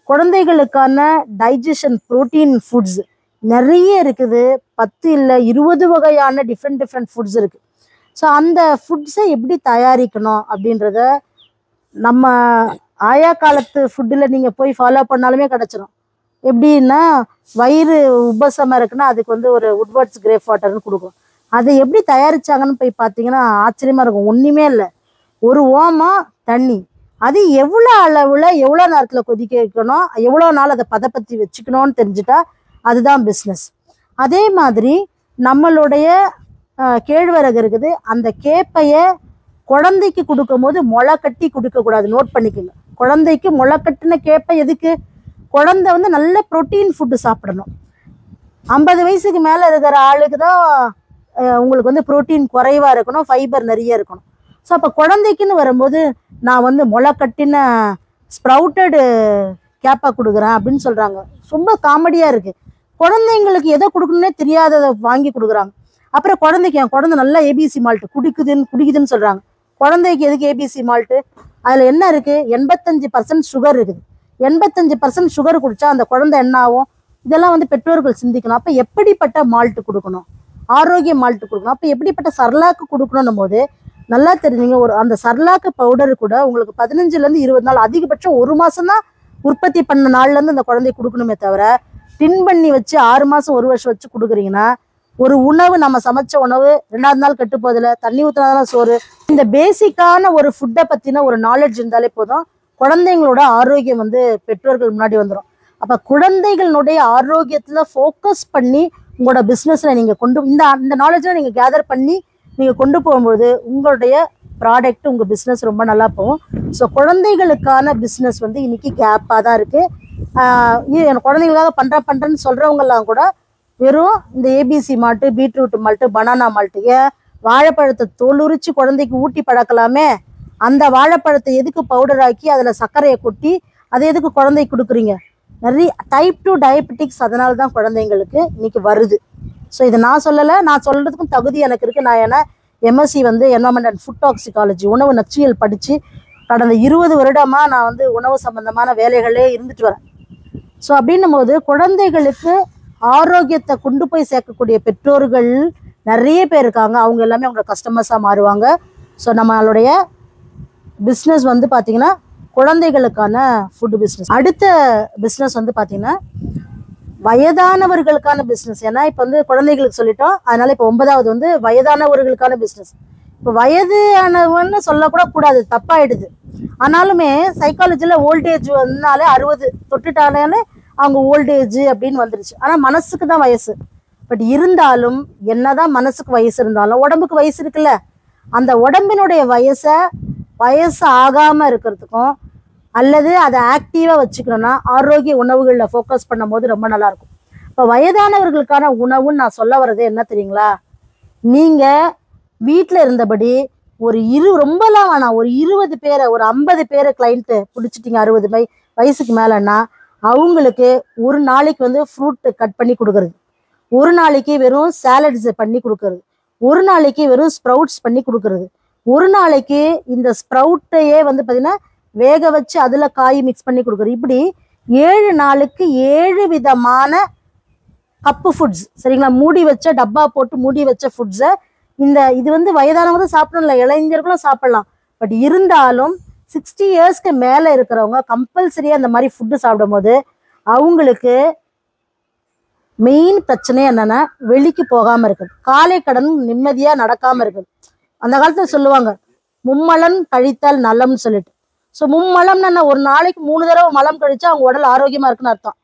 A: குழந்தைகளுக்கான டைஜஷன் ப்ரோட்டீன் ஃபுட்ஸ் நிறைய இருக்குது. 10 இல்லை 20 வகையான டிஃப்ரெண்ட் ஃபுட்ஸ் இருக்குது. ஸோ அந்த ஃபுட்ஸை எப்படி தயாரிக்கணும் அப்படின்றத நம்ம ஆயா காலத்து ஃபுட்டில் நீங்கள் போய் ஃபாலோ பண்ணாலுமே கிடச்சிரும். எப்படின்னா வயிறு உபசமாக இருக்குன்னா அதுக்கு வந்து ஒரு உட்வர்ட்ஸ் கிரேப் வாட்டர்னு கொடுக்கும். அதை எப்படி தயாரிச்சாங்கன்னு போய் பார்த்தீங்கன்னா ஆச்சரியமாக இருக்கும். ஒன்றுமே இல்லை, ஒரு ஓமம் தண்ணி, அது எவ்வளோ அளவில் எவ்வளோ நேரத்தில் கொதிக்க வைக்கணும், எவ்வளோ நாள் அதை பதப்படுத்தி வச்சுக்கணும்னு தெரிஞ்சுட்டா அதுதான் பிஸ்னஸ். அதே மாதிரி நம்மளுடைய கேழ்வரகு இருக்குது, அந்த கேப்பையை குழந்தைக்கு கொடுக்கும் போது முளை கட்டி கொடுக்கக்கூடாது. நோட் பண்ணிக்கோங்க. குழந்தைக்கு முளை கட்டின கேப்பை எதுக்கு? குழந்தை வந்து நல்ல ப்ரோட்டீன் ஃபுட்டு சாப்பிடணும். 50 வயசுக்கு மேலே இருக்கிற ஆளுக்கு தான் உங்களுக்கு வந்து ப்ரோட்டீன் குறைவாக இருக்கணும், ஃபைபர் நிறைய இருக்கணும். ஸோ அப்போ குழந்தைக்குன்னு வரும்போது நான் வந்து முளை கட்டின ஸ்ப்ரவுட்டடு கேப்பை கொடுக்குறேன் அப்படின்னு சொல்கிறாங்க. ரொம்ப காமெடியாக இருக்குது. குழந்தைங்களுக்கு எதை கொடுக்கணுன்னே தெரியாததை வாங்கி கொடுக்குறாங்க. அப்புறம் குழந்தைக்கு என் குழந்தை நல்லா ஏபிசி மால்ட்டு குடிக்குதுன்னு சொல்கிறாங்க. குழந்தைக்கு எதுக்கு ஏபிசி மால்ட்டு? அதில் என்ன இருக்குது? 85% சுகர் இருக்குது. 85% சுகர் குடித்தா அந்த குழந்தை என்ன ஆகும்? இதெல்லாம் வந்து பெற்றோர்கள் சிந்திக்கணும். அப்போ எப்படிப்பட்ட மால்ட்டு கொடுக்கணும்? ஆரோக்கிய மால்ட்டு கொடுக்கணும். அப்போ எப்படிப்பட்ட சர்லாக்கு கொடுக்கணும் போது நல்லா தெரிஞ்சுங்க. அந்த சர்லாக்கு பவுடரு கூட உங்களுக்கு 15லேருந்து 20 நாள், அதிகபட்சம் 1 மாதம் தான் உற்பத்தி பண்ண நாள்லேருந்து அந்த குழந்தைய கொடுக்கணுமே தவிர, டின் பண்ணி வச்சு 6 மாதம் 1 வருஷம் வச்சு கொடுக்குறீங்கன்னா ஒரு உணவு, நம்ம சமைச்ச உணவு 2வது நாள் கெட்டு போதில்லை, தண்ணி ஊற்றினாதான் சோறு. இந்த பேசிக்கான ஒரு ஃபுட்டை பற்றின ஒரு நாலேஜ் இருந்தாலே போதும், குழந்தைங்களோட ஆரோக்கியம் வந்து பெற்றோர்கள் முன்னாடி வந்துடும். அப்போ குழந்தைகளுடைய ஆரோக்கியத்தில் ஃபோக்கஸ் பண்ணி உங்களோட பிஸ்னஸில் நீங்கள் இந்த நாலேஜை நீங்கள் கேதர் பண்ணி நீங்கள் கொண்டு போகும்போது உங்களுடைய ப்ராடக்ட், உங்கள் பிஸ்னஸ் ரொம்ப நல்லா போகும். ஸோ குழந்தைகளுக்கான பிஸ்னஸ் வந்து இன்றைக்கி கேப்பாக தான் இருக்குது. என் குழந்தைங்களுக்காக பண்ணுறேன்னு சொல்கிறவங்கெல்லாம் கூட வெறும் இந்த ABC malt, beetroot malt, banana malt, ஏன் வாழைப்பழத்தை தோலுரிச்சு குழந்தைக்கு ஊட்டி பழக்கலாமே. அந்த வாழைப்பழத்தை எதுக்கு பவுடர் ஆக்கி அதில் சர்க்கரையை கொட்டி அதை எதுக்கு குழந்தைக்கு கொடுக்குறீங்க? நிறைய டைப் 2 டயபெட்டிக்ஸ் அதனால தான் குழந்தைங்களுக்கு இன்றைக்கி வருது. ஸோ இதை நான் சொல்லலை, நான் சொல்கிறதுக்கும் தகுதி எனக்கு இருக்குது. நான் ஏன்னா எம்எஸ்சி வந்து என்வரன்மெண்ட் அண்ட் ஃபுட் டாக்சிகாலஜி, உணவு நச்சியல் படித்து கடந்த 20 வருடமாக நான் வந்து உணவு சம்பந்தமான வேலைகளே இருந்துட்டு வரேன். ஸோ அப்படின்னும் போது குழந்தைகளுக்கு ஆரோக்கியத்தை கொண்டு போய் சேர்க்கக்கூடிய பெற்றோர்கள் நிறைய பேர் இருக்காங்க. அவங்க எல்லாமே அவங்களோட கஸ்டமர்ஸாக மாறுவாங்க. ஸோ நம்மளுடைய பிஸ்னஸ் வந்து பார்த்திங்கன்னா குழந்தைகளுக்கான ஃபுட்டு பிஸ்னஸ். அடுத்த பிஸ்னஸ் வந்து பார்த்திங்கன்னா வயதானவர்களுக்கான பிஸ்னஸ். ஏன்னா இப்போ வந்து குழந்தைகளுக்கு சொல்லிட்டோம், அதனால் இப்போ 9வது வந்து வயதானவர்களுக்கான பிஸ்னஸ். இப்போ வயதானவன்னு சொல்லக்கூட கூடாது, தப்பாயிடுது. ஆனாலுமே சைக்காலஜியில் ஓல்டேஜ் வந்தாலே 60 தொட்டுட்டாலே அவங்க ஓல்டேஜ் அப்படின்னு வந்துருச்சு. ஆனால் மனசுக்கு தான் வயசு. பட் இருந்தாலும் என்னதான் மனசுக்கு வயசு இருந்தாலும் உடம்புக்கு வயசு இருக்குல்ல, அந்த உடம்பினுடைய வயசு ஆகாமல் இருக்கிறதுக்கும் அல்லது அதை ஆக்டிவாக வச்சுக்கணும்னா ஆரோக்கிய உணவுகளில் ஃபோக்கஸ் பண்ணும் போது ரொம்ப நல்லாயிருக்கும். இப்போ வயதானவர்களுக்கான உணவுன்னு நான் சொல்ல வர்றது என்ன தெரியுங்களா? நீங்கள் வீட்டில் இருந்தபடி ஒரு ரொம்பலாம் வேணாம், ஒரு 20 பேரை, ஒரு 50 பேரை கிளைண்ட்டு பிடிச்சிட்டிங்க 60 வயசுக்கு மேலேன்னா அவங்களுக்கு ஒரு நாளைக்கு வந்து ஃப்ரூட் கட் பண்ணி கொடுக்குறது, ஒரு நாளைக்கு வெறும் சாலட்ஸ் பண்ணி கொடுக்குறது, ஒரு நாளைக்கு வெறும் ஸ்ப்ரவுட்ஸ் பண்ணி கொடுக்குறது, ஒரு நாளைக்கு இந்த ஸ்ப்ரவுட்டையே வந்து பார்த்திங்கன்னா வேக வச்சு அதில் காய் மிக்ஸ் பண்ணி கொடுக்குறது. இப்படி 7 நாளுக்கு 7 விதமான கப்பு ஃபுட்ஸ், சரிங்களா, மூடி வச்ச டப்பா போட்டு மூடி வச்ச ஃபுட்ஸை இது வந்து வயதானவங்க சாப்பிடணும் இல்லை, இளைஞர்களும் சாப்பிடலாம். பட் இருந்தாலும் 60 இயர்ஸ்க்கு மேலே இருக்கிறவங்க கம்பல்சரியாக அந்த மாதிரி ஃபுட்டு சாப்பிடும் போது அவங்களுக்கு மெயின் பிரச்சனை என்னென்னா வெளிக்கு போகாமல் இருக்குது, காலை கடன் நிம்மதியாக நடக்காமல் இருக்குது. அந்த காலத்தில் சொல்லுவாங்க மும்மலம் கழித்தால் நலம்னு சொல்லிட்டு. ஸோ மும்மலம்னா ஒரு நாளைக்கு 3 தடவை மலம் கழிச்சா அவங்க உடல் ஆரோக்கியமாக இருக்குன்னு அர்த்தம்.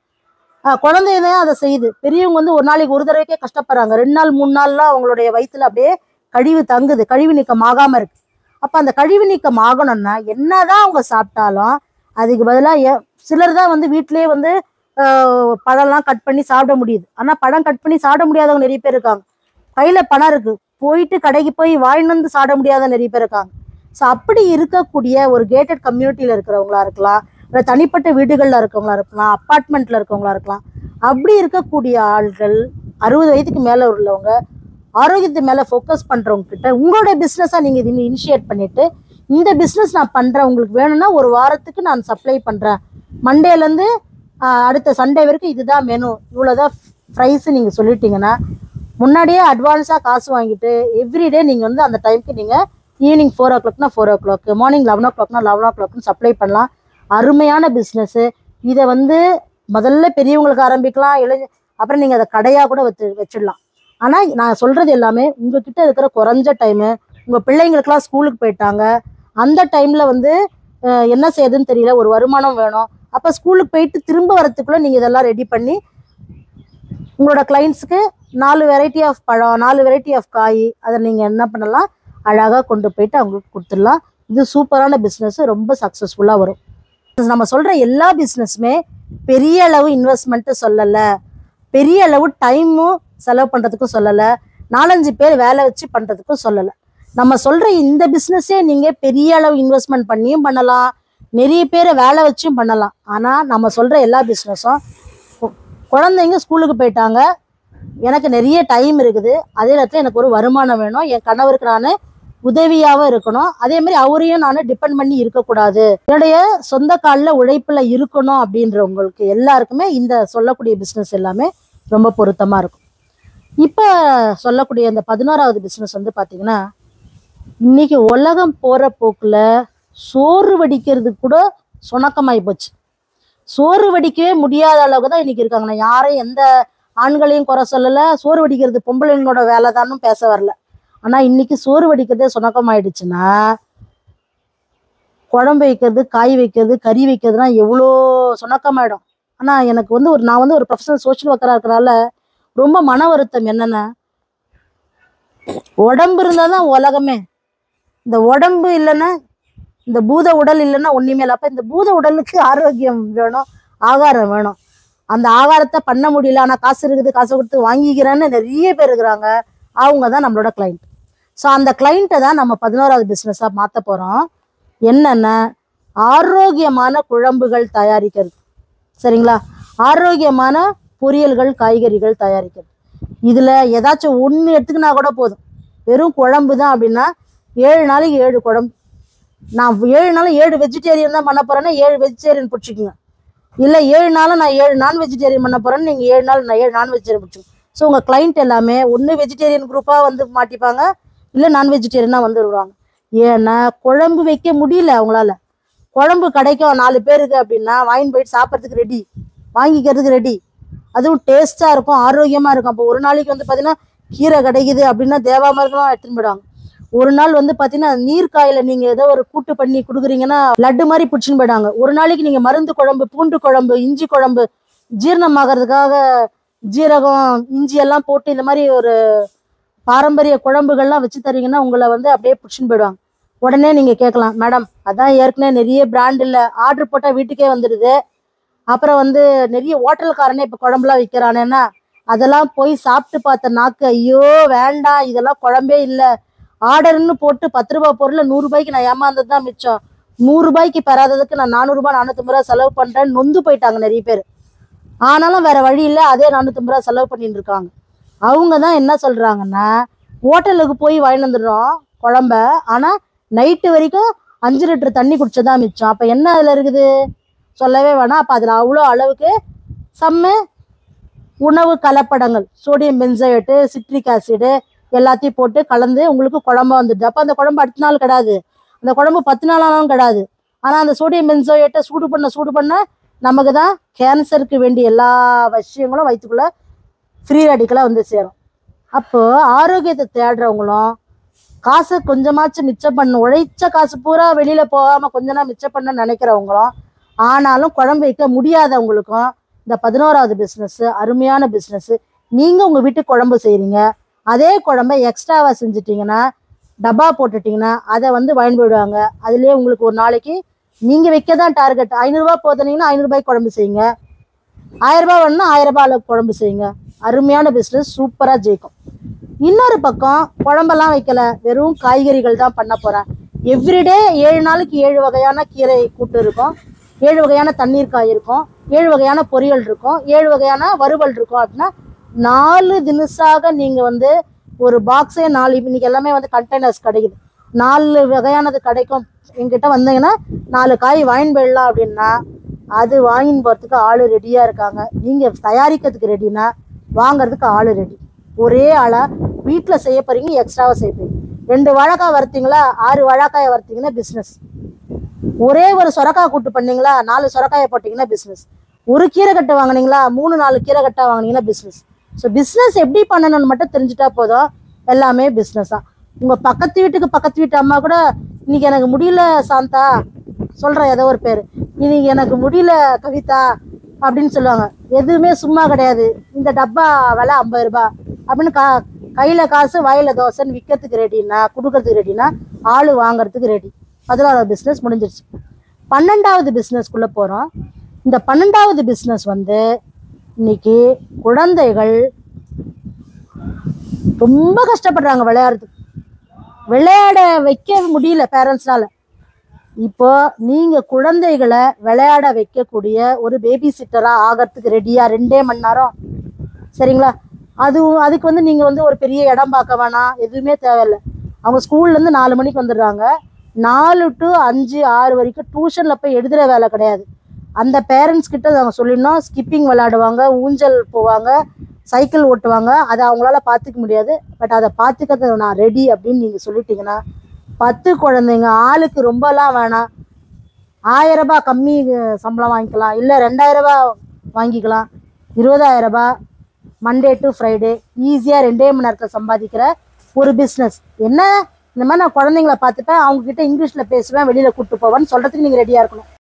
A: குழந்தைதான் அதை செய்யுது. பெரியவங்க வந்து ஒரு நாளைக்கு ஒரு தடவைக்கே கஷ்டப்படுறாங்க. 2 நாள் 3 நாள்லாம் அவங்களுடைய வயிற்றுல அப்படியே கழிவு தங்குது, கழிவு நீக்கம் ஆகாமல் இருக்கு. அப்போ அந்த கழிவு நீக்கம் ஆகணும்னா என்னதான் அவங்க சாப்பிட்டாலும் அதுக்கு பதிலாக சிலர் தான் வந்து வீட்டிலேயே வந்து பழம்லாம் கட் பண்ணி சாப்பிட முடியுது. ஆனால் பழம் கட் பண்ணி சாப்பிட முடியாதவங்க நிறைய பேர் இருக்காங்க. கையில் பணம் இருக்குது, போயிட்டு கடைக்கு போய் வாங்கிட்டு வந்து சாப்பிட முடியாத நிறைய பேர் இருக்காங்க. ஸோ அப்படி இருக்கக்கூடிய ஒரு கேட்டட் கம்யூனிட்டியில் இருக்கிறவங்களா இருக்கலாம், இல்லை தனிப்பட்ட வீடுகளில் இருக்கவங்களா இருக்கலாம், அப்பார்ட்மெண்ட்டில் இருக்கவங்களா இருக்கலாம். அப்படி இருக்கக்கூடிய ஆள்கள் 60 வயதுக்கு மேலே உள்ளவங்க ஆரோக்கியத்து மேலே ஃபோக்கஸ் பண்ணுறவங்க கிட்ட உங்களோட பிஸ்னஸாக நீங்கள் இது இனிஷியேட் பண்ணிவிட்டு, இந்த பிஸ்னஸ் நான் பண்ணுறேன், உங்களுக்கு வேணும்னா ஒரு வாரத்துக்கு நான் சப்ளை பண்ணுறேன், மண்டேலேருந்து அடுத்த சண்டே வரைக்கும் இதுதான் மெனு, இவ்வளோதான் ப்ரைஸு நீங்கள் சொல்லிட்டீங்கன்னா, முன்னாடியே அட்வான்ஸாக காசு வாங்கிட்டு எவ்ரிடே நீங்கள் வந்து அந்த டைமுக்கு நீங்கள் ஈவினிங் 4 o'clockனா 4 o'clock, மார்னிங் 11 o'clockனா 11 o'clockனு சப்ளை பண்ணலாம். அருமையான பிஸ்னஸ்ஸு. இதை வந்து முதல்ல பெரியவங்களுக்கு ஆரம்பிக்கலாம், அப்புறம் நீங்கள் அதை கடையாக கூட வச்சிடலாம். ஆனால் நான் சொல்கிறது எல்லாமே உங்ககிட்ட இருக்கிற குறைஞ்ச டைமு, உங்கள் பிள்ளைங்களுக்கெல்லாம் ஸ்கூலுக்கு போயிட்டாங்க, அந்த டைமில் வந்து என்ன செய்யுதுன்னு தெரியல, ஒரு வருமானம் வேணும். அப்போ ஸ்கூலுக்கு போயிட்டு திரும்ப வரத்துக்குள்ளே நீங்கள் இதெல்லாம் ரெடி பண்ணி உங்களோட கிளைண்ட்ஸுக்கு 4 வெரைட்டி ஆஃப் பழம், 4 வெரைட்டி ஆஃப் காய், அதை நீங்கள் என்ன பண்ணலாம், அழகாக கொண்டு போயிட்டு அவங்களுக்கு கொடுத்துடலாம். இது சூப்பரான பிஸ்னஸ், ரொம்ப சக்ஸஸ்ஃபுல்லாக வரும். நம்ம சொல்கிற எல்லா பிஸ்னஸுமே பெரிய அளவு இன்வெஸ்ட்மெண்ட்டு சொல்லலை, பெரிய அளவு டைமும் செலவு பண்ணுறதுக்கும் சொல்லலை, 4-5 பேர் வேலை வச்சு பண்ணுறதுக்கும் சொல்லலை. நம்ம சொல்கிற இந்த பிஸ்னஸே நீங்கள் பெரிய அளவு இன்வெஸ்ட்மெண்ட் பண்ணியும் பண்ணலாம், நிறைய பேரை வேலை வச்சும் பண்ணலாம். ஆனால் நம்ம சொல்கிற எல்லா பிஸ்னஸும் குழந்தைங்க ஸ்கூலுக்கு போயிட்டாங்க, எனக்கு நிறைய டைம் இருக்குது, அதே நேரத்தில் எனக்கு ஒரு வருமானம் வேணும், என் கணவருக்கு நான் உதவியாகவும் இருக்கணும், அதே மாதிரி அவரையும் நான் டிபெண்ட் பண்ணி இருக்கக்கூடாது, என்னுடைய சொந்த காலில் உழைப்பில் இருக்கணும் அப்படின்றவங்களுக்கு எல்லாருக்குமே இந்த சொல்லக்கூடிய பிஸ்னஸ் எல்லாமே ரொம்ப பொருத்தமாக இருக்கும். இப்போ சொல்லக்கூடிய இந்த 11வது பிஸ்னஸ் வந்து பார்த்திங்கன்னா, இன்றைக்கி உலகம் போகிற போக்கில் சோறு வடிக்கிறதுக்கு கூட சுணக்கமாகி போச்சு. சோறு வடிக்கவே முடியாத அளவுக்கு தான் இன்றைக்கி இருக்காங்க. நான் யாரையும் எந்த ஆண்களையும் குறை சொல்லலை, சோறு வடிக்கிறது பொம்பளைங்களோட வேலை தானும் பேச வரல. ஆனால் இன்றைக்கி சோறு வடிக்கிறதே சுணக்கமாயிடுச்சுன்னா, குழம்பு வைக்கிறது, காய் வைக்கிறது, கறி வைக்கிறதுனா எவ்வளோ சுணக்கமாயிடும். ஆனால் எனக்கு வந்து நான் வந்து ஒரு ப்ரொஃபஷனல் சோஷியல் ஒர்க்கராக இருக்கிறனால ரொம்ப மன வருத்தம் என்னென்னா, உடம்பு இருந்தால் தான் உலகமே. இந்த உடம்பு இல்லைன்னா, இந்த பூத உடல் இல்லைன்னா ஒன்றுமே இல்லை. அப்போ இந்த பூத உடலுக்கு ஆரோக்கியம் வேணும், ஆகாரம் வேணும். அந்த ஆகாரத்தை பண்ண முடியல, ஆனால் காசு இருக்குது, காசை கொடுத்து வாங்கிக்கிறேன்னு நிறைய பேர் இருக்கிறாங்க. அவங்க தான் நம்மளோட கிளைண்ட். ஸோ அந்த கிளைண்ட்டை தான் நம்ம 11வது பிஸ்னஸாக மாற்ற போகிறோம். என்னென்ன, ஆரோக்கியமான குழம்புகள் தயாரிக்கிறது, சரிங்களா, ஆரோக்கியமான பொரியல்கள், காய்கறிகள் தயாரிக்கிறது. இதில் ஏதாச்சும் ஒன்று எடுத்துக்கினா கூட போதும். வெறும் குழம்பு தான் அப்படின்னா 7 நாளைக்கு 7 குழம்பு. நான் 7 நாளும் 7 வெஜிடேரியன் தான் பண்ண போகிறேன்னா 7 வெஜிடேரியன் பிடிச்சிக்குங்க. இல்லை 7 நாளும் நான் 7 நான் வெஜிடேரியன் பண்ண போகிறேன்னு நீங்கள் 7 நாள் நான் 7 நான் வெஜிடேரியன் பிடிச்சிக்கோங்க. ஸோ உங்கள் கிளைண்ட் எல்லாமே ஒன்று வெஜிடேரியன் குரூப்பாக வந்து மாட்டிப்பாங்க, இல்லை நான் வெஜிடேரியனாக வந்து வருவாங்க. ஏன்னா குழம்பு வைக்க முடியல அவங்களால. குழம்பு கிடைக்கும் 4 பேருக்கு அப்படின்னா வாங்கிட்டு போயிட்டு சாப்பிட்றதுக்கு ரெடி, வாங்கிக்கிறதுக்கு ரெடி, அதுவும் டேஸ்ட்டாக இருக்கும், ஆரோக்கியமாக இருக்கும். அப்போ ஒரு நாளைக்கு வந்து பார்த்திங்கன்னா கீரை கிடைக்குது அப்படின்னா தேவாமிர்தமாக எடுத்துன்னு போயிடுவாங்க. ஒரு நாள் வந்து பார்த்தீங்கன்னா நீர்க்காயில் நீங்கள் ஏதோ ஒரு கூட்டு பண்ணி கொடுக்குறீங்கன்னா லட்டு மாதிரி பிடிச்சின்னு போயிடாங்க. ஒரு நாளைக்கு நீங்கள் மருந்து குழம்பு, பூண்டு குழம்பு, இஞ்சி குழம்பு, ஜீரணமாகறதுக்காக ஜீரகம், இஞ்சி எல்லாம் போட்டு இந்த மாதிரி ஒரு பாரம்பரிய குழம்புகள்லாம் வச்சு தரீங்கன்னா உங்களை வந்து அப்படியே பிடிச்சின்னு போயிடுவாங்க. உடனே நீங்கள் கேட்கலாம், மேடம் அதான் ஏற்கனவே நிறைய பிராண்ட் இல்லை, ஆர்டர் போட்டால் வீட்டுக்கே வந்துடுது, அப்புறம் வந்து நிறைய ஹோட்டல்காரனே இப்போ குழம்புலாம் விற்கிறானேன்னா அதெல்லாம் போய் சாப்பிட்டு பார்த்த நாக்கு ஐயோ வேண்டாம், இதெல்லாம் குழம்பே இல்லை, ஆர்டர்னு போட்டு 10 ரூபா பொருளை 100 ரூபாய்க்கு நான் ஏமாந்தது தான் மிச்சம், 100 ரூபாய்க்கு பெறாததுக்கு நான் 400 ரூபாய் 450 ரூபா செலவு பண்ணுறேன்னு நொந்து போயிட்டாங்க நிறைய பேர். ஆனாலும் வேறு வழி இல்லை, அதே 450 ரூபா செலவு பண்ணிட்டு இருக்காங்க. அவங்க தான் என்ன சொல்கிறாங்கன்னா, ஹோட்டலுக்கு போய் வாங்கிட்டு வந்துடுறோம் குழம்ப, ஆனால் நைட்டு வரைக்கும் 5 லிட்டர் தண்ணி குடிச்சதான் மிச்சம். அப்போ என்ன அதில் இருக்குது சொல்லவே வேணாம். அப்போ அதில் அவ்வளோ அளவுக்கு செம்ம உணவு கலப்படங்கள், சோடியம் பென்சோயேட்டு, சிட்ரிக் ஆசிடு எல்லாத்தையும் போட்டு கலந்து உங்களுக்கு குழம்பா வந்துடுது. அப்போ அந்த குழம்பு அடுத்த நாள் கிடையாது, அந்த குழம்பு 10 நாள் ஆனாலும் கிடையாது. ஆனால் அந்த சோடியம் பென்சோயேட்டை சூடு பண்ண நமக்கு தான் கேன்சருக்கு வேண்டிய எல்லா விஷயங்களும் வயிற்றுக்குள்ளே ஃப்ரீ ரேடிக்கலாக வந்து சேரும். அப்போது ஆரோக்கியத்தை தேடுறவங்களும் காசு கொஞ்சமாச்சும் மிச்சம் பண்ண, உழைச்ச காசு பூரா வெளியில் போகாமல் கொஞ்ச நாள் மிச்சம் பண்ண நினைக்கிறவங்களும், ஆனாலும் குழம்பு வைக்க முடியாதவங்களுக்கும் இந்த 11வது பிஸ்னஸ்ஸு அருமையான பிஸ்னஸ்ஸு. நீங்கள் உங்கள் வீட்டுக்கு குழம்பு செய்கிறீங்க, அதே குழம்பை எக்ஸ்ட்ராவாக செஞ்சிட்டிங்கன்னா, டப்பா போட்டுட்டிங்கன்னா அதை வந்து வாங்கி போயிடுவாங்க. அதுலேயே உங்களுக்கு ஒரு நாளைக்கு நீங்கள் வைக்க தான் டார்கெட். 500 ரூபா போதுனீங்கன்னா 500 ரூபாய்க்கு குழம்பு செய்யுங்க. 1000 ரூபா வேணும்னா 1000 ரூபாய் அளவுக்கு குழம்பு செய்யுங்க. அருமையான பிஸ்னஸ், சூப்பராக ஜெயிக்கும். இன்னொரு பக்கம் குழம்பெல்லாம் வைக்கல, வெறும் காய்கறிகள் தான் பண்ண போகிறேன். எவ்ரிடே 7 நாளைக்கு 7 வகையான கீரை கூட்டு இருக்கும், 7 வகையான தண்ணீர் காய் இருக்கும், 7 வகையான பொரியல் இருக்கும், 7 வகையான வறுவல் இருக்கும். அப்படின்னா 4 தினசாக நீங்கள் வந்து ஒரு பாக்ஸே 4, இன்னைக்கு எல்லாமே வந்து கண்டெய்னர்ஸ் கிடைக்குது, 4 வகையானது கிடைக்கும். எங்கிட்ட வந்தீங்கன்னா 4 காய் வாங்கின்னு போயிடலாம் அப்படின்னா அது வாங்கின்னு போகிறதுக்கு ஆள் ரெடியாக இருக்காங்க. நீங்கள் தயாரிக்கிறதுக்கு ரெடினா வாங்கிறதுக்கு ஆள் ரெடி. ஒரே ஆளாக வீட்டில் செய்ய போகிறீங்க, எக்ஸ்ட்ராவாக செய்ய போகிறீங்க. 2 வாழைக்காய் வறுத்தீங்களா, 6 வாழைக்காயை வறுத்தீங்கன்னா பிஸ்னஸ். ஒரே ஒரு சொரக்காய் கூட்டு பண்ணீங்களா, 4 சொரக்காயை போட்டிங்கன்னா பிஸ்னஸ். ஒரு கீரை கட்டை வாங்கினீங்களா, 3-4 கீரை கட்டை வாங்கினீங்கன்னா பிஸ்னஸ். ஸோ பிஸ்னஸ் எப்படி பண்ணணும்னு மட்டும் தெரிஞ்சுட்டா போதும், எல்லாமே பிஸ்னஸ் தான். உங்கள் பக்கத்து வீட்டு அம்மா கூட இன்னைக்கு எனக்கு முடியல சாந்தா சொல்கிறேன், ஏதோ ஒரு பேர், இன்னைக்கு எனக்கு முடியல கவிதா அப்படின்னு சொல்லுவாங்க. எதுவுமே சும்மா கிடையாது. இந்த டப்பா விலை 50 ரூபாய் அப்படின்னு கையில் காசு வாயில் தோசைன்னு விற்கிறதுக்கு ரெடினா, கொடுக்கறதுக்கு ரெடினா, ஆள் வாங்கிறதுக்கு ரெடி. 11வது பிஸ்னஸ் முடிஞ்சிருச்சு. 12வது பிஸ்னஸ்க்குள்ளே போகிறோம். இந்த 12வது பிஸ்னஸ் வந்து இன்னைக்கு குழந்தைகள் ரொம்ப கஷ்டப்படுறாங்க விளையாடுறதுக்கு. விளையாட வைக்க முடியல பேரண்ட்ஸ்னால. இப்போ நீங்கள் குழந்தைகளை விளையாட வைக்கக்கூடிய ஒரு பேபி சிட்டராக ஆகிறதுக்கு ரெடியாக 2 மணி நேரம், சரிங்களா? அதுக்கு வந்து நீங்கள் வந்து ஒரு பெரிய இடம் பார்க்க வேணாம், எதுவுமே தேவையில்லை. அவங்க ஸ்கூல்லேருந்து 4 மணிக்கு வந்துடுறாங்க. 4 to 5, 6 வரைக்கும் டியூஷனில் போய் எழுதுகிற வேலை கிடையாது. அந்த பேரண்ட்ஸ் கிட்ட அவங்க சொல்லிடணும். ஸ்கிப்பிங் விளையாடுவாங்க, ஊஞ்சல் போவாங்க, சைக்கிள் ஓட்டுவாங்க. அதை அவங்களால பார்த்துக்க முடியாது. பட் அதை பார்த்துக்கிறது நான் ரெடி அப்படின்னு நீங்கள் சொல்லிட்டீங்கன்னா 10 குழந்தைங்க, ஆளுக்கு ரொம்பலாம் வேணாம், 1000 ரூபாய் கம்மி சம்பளம் வாங்கிக்கலாம், இல்லை 2000 ரூபாய் வாங்கிக்கலாம், 20,000 ரூபாய் மண்டே டு ஃப்ரைடே ஈஸியாக 2 மணி நேரத்தில் சம்பாதிக்கிற ஒரு பிஸ்னஸ். என்ன இந்த மாதிரி நான் குழந்தைங்கள பார்த்துப்பேன், அவங்கக்கிட்ட இங்கிலீஷில் பேசுவேன், வெளியில் கூப்பிட்டு போவேன்னு சொல்கிறதுக்கு நீங்கள் ரெடியாக இருக்கணும்.